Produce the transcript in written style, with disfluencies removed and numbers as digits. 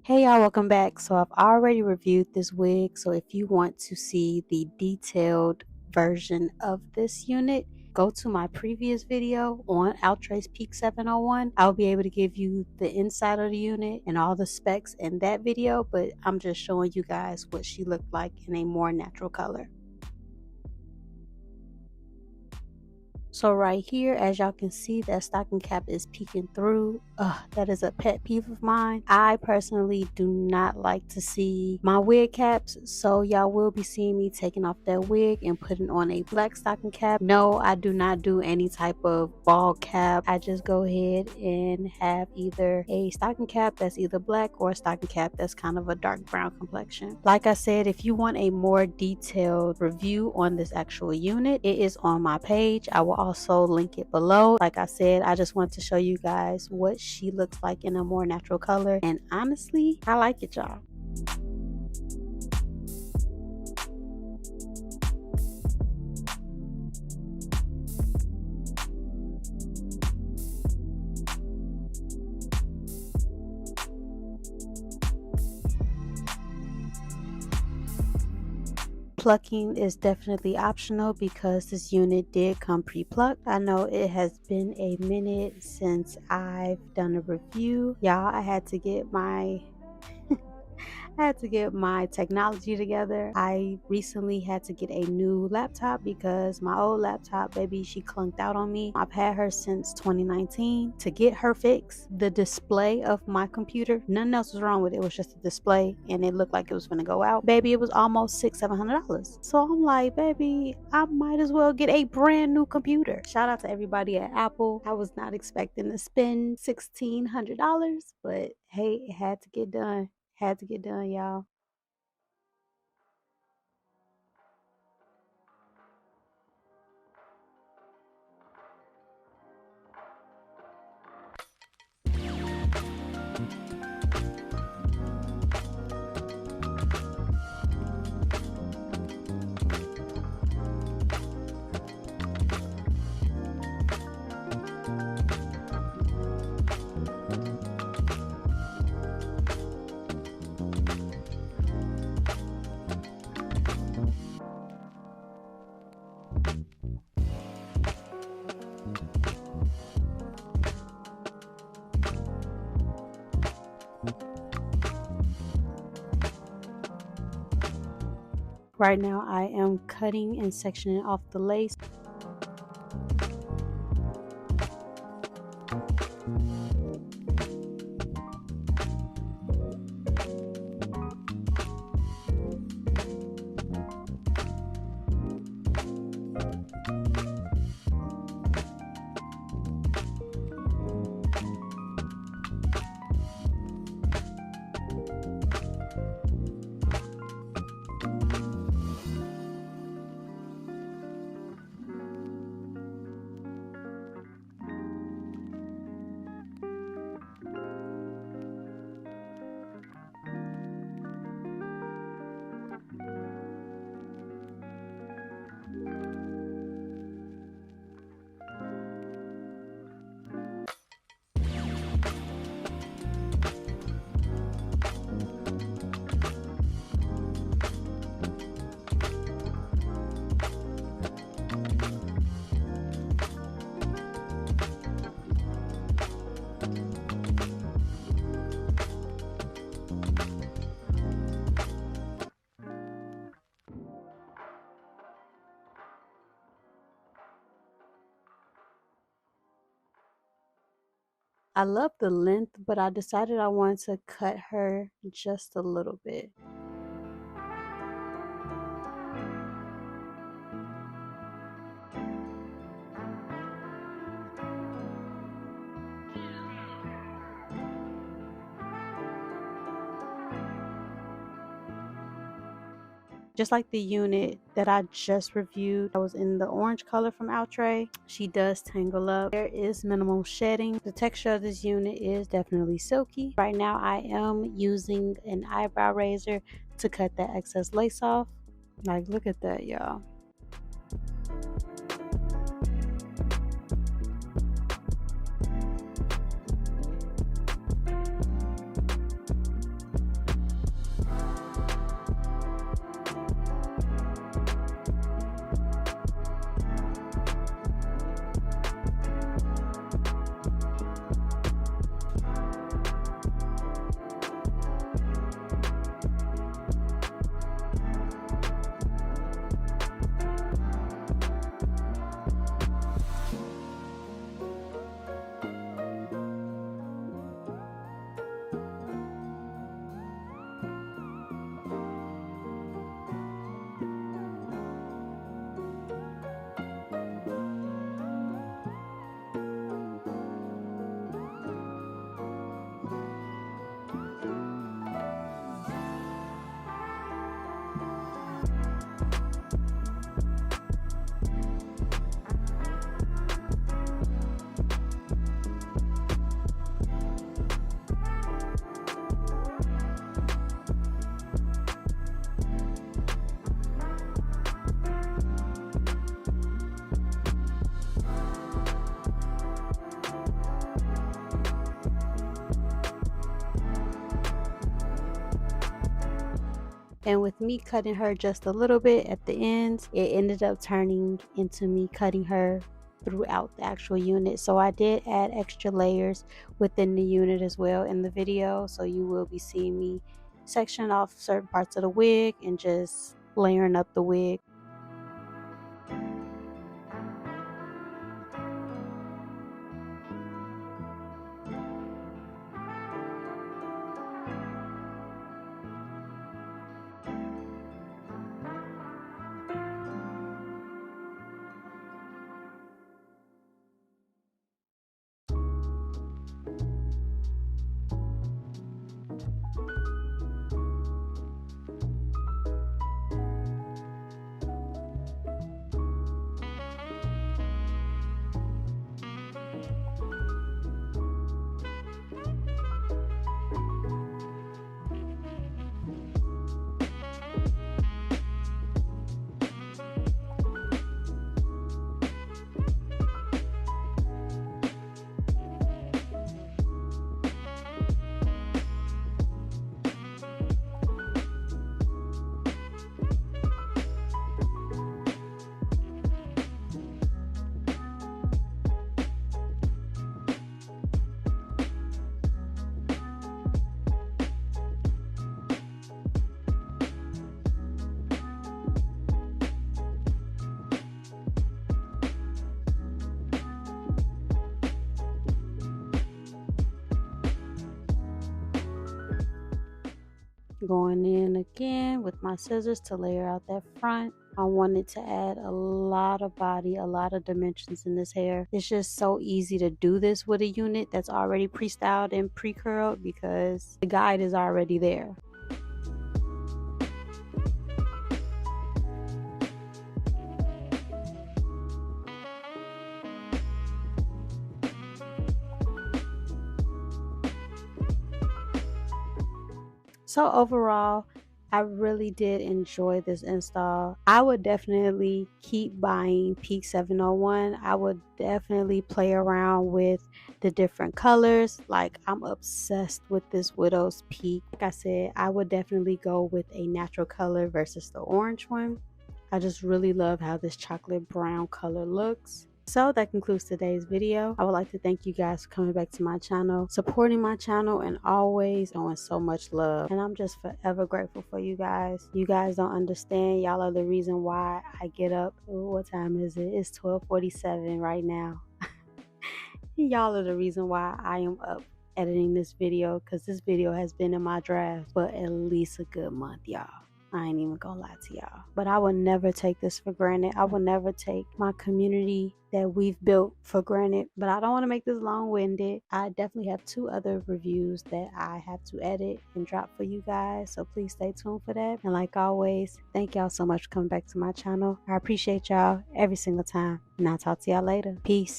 Hey y'all, welcome back. So I've already reviewed this wig, so if you want to see the detailed version of this unit, go to my previous video on Outre's Peak 701. I'll be able to give you the inside of the unit and all the specs in that video, but I'm just showing you guys what she looked like in a more natural color. So right here, as y'all can see, that stocking cap is peeking through. That is a pet peeve of mine. I personally do not like to see my wig caps, so y'all will be seeing me taking off that wig and putting on a black stocking cap. No, I do not do any type of bald cap. I just go ahead and have either a stocking cap that's either black or a stocking cap that's kind of a dark brown complexion. Like I said, if you want a more detailed review on this actual unit, it is on my page. I will also link it below. Like I said, I just want to show you guys what she looks like in a more natural color, and honestly, I like it, y'all. Plucking is definitely optional because this unit did come pre-plucked. I know it has been a minute since I've done a review. Y'all, I had to get my technology together. I recently had to get a new laptop because my old laptop, baby, she clunked out on me. I've had her since 2019. To get her fixed, the display of my computer, nothing else was wrong with it. It was just a display and it looked like it was gonna go out. Baby, it was almost $600-700. So I'm like, baby, I might as well get a brand new computer. Shout out to everybody at Apple. I was not expecting to spend $1,600, but hey, it had to get done. Had to get done, y'all. Right now, I am cutting and sectioning off the lace. I love the length, but I decided I wanted to cut her just a little bit. Just like the unit that I just reviewed, I was in the orange color from Outre. She does tangle up. There is minimal shedding. The texture of this unit is definitely silky. Right now, I am using an eyebrow razor to cut that excess lace off. Like, look at that, y'all. And with me cutting her just a little bit at the ends, it ended up turning into me cutting her throughout the actual unit. So I did add extra layers within the unit as well in the video, so you will be seeing me section off certain parts of the wig and just layering up the wig. Going in again with my scissors to layer out that front. I wanted to add a lot of body, a lot of dimensions in this hair. It's just so easy to do this with a unit that's already pre-styled and pre-curled because the guide is already there. So overall, I really did enjoy this install. I would definitely keep buying Peak 701. I would definitely play around with the different colors. Like, I'm obsessed with this Widow's Peak. Like I said, I would definitely go with a natural color versus the orange one. I just really love how this chocolate brown color looks. So that concludes today's video. I would like to thank you guys for coming back to my channel, supporting my channel, and always showing so much love. And I'm just forever grateful for you guys. You guys don't understand. Y'all are the reason why I get up. Ooh, what time is it? It's 12:47 right now. Y'all are the reason why I am up editing this video, because this video has been in my draft for at least a good month, y'all. I ain't even gonna lie to y'all. But I will never take this for granted. I will never take my community that we've built for granted. But I don't want to make this long-winded. I definitely have 2 other reviews that I have to edit and drop for you guys. So please stay tuned for that. And like always, thank y'all so much for coming back to my channel. I appreciate y'all every single time. And I'll talk to y'all later. Peace.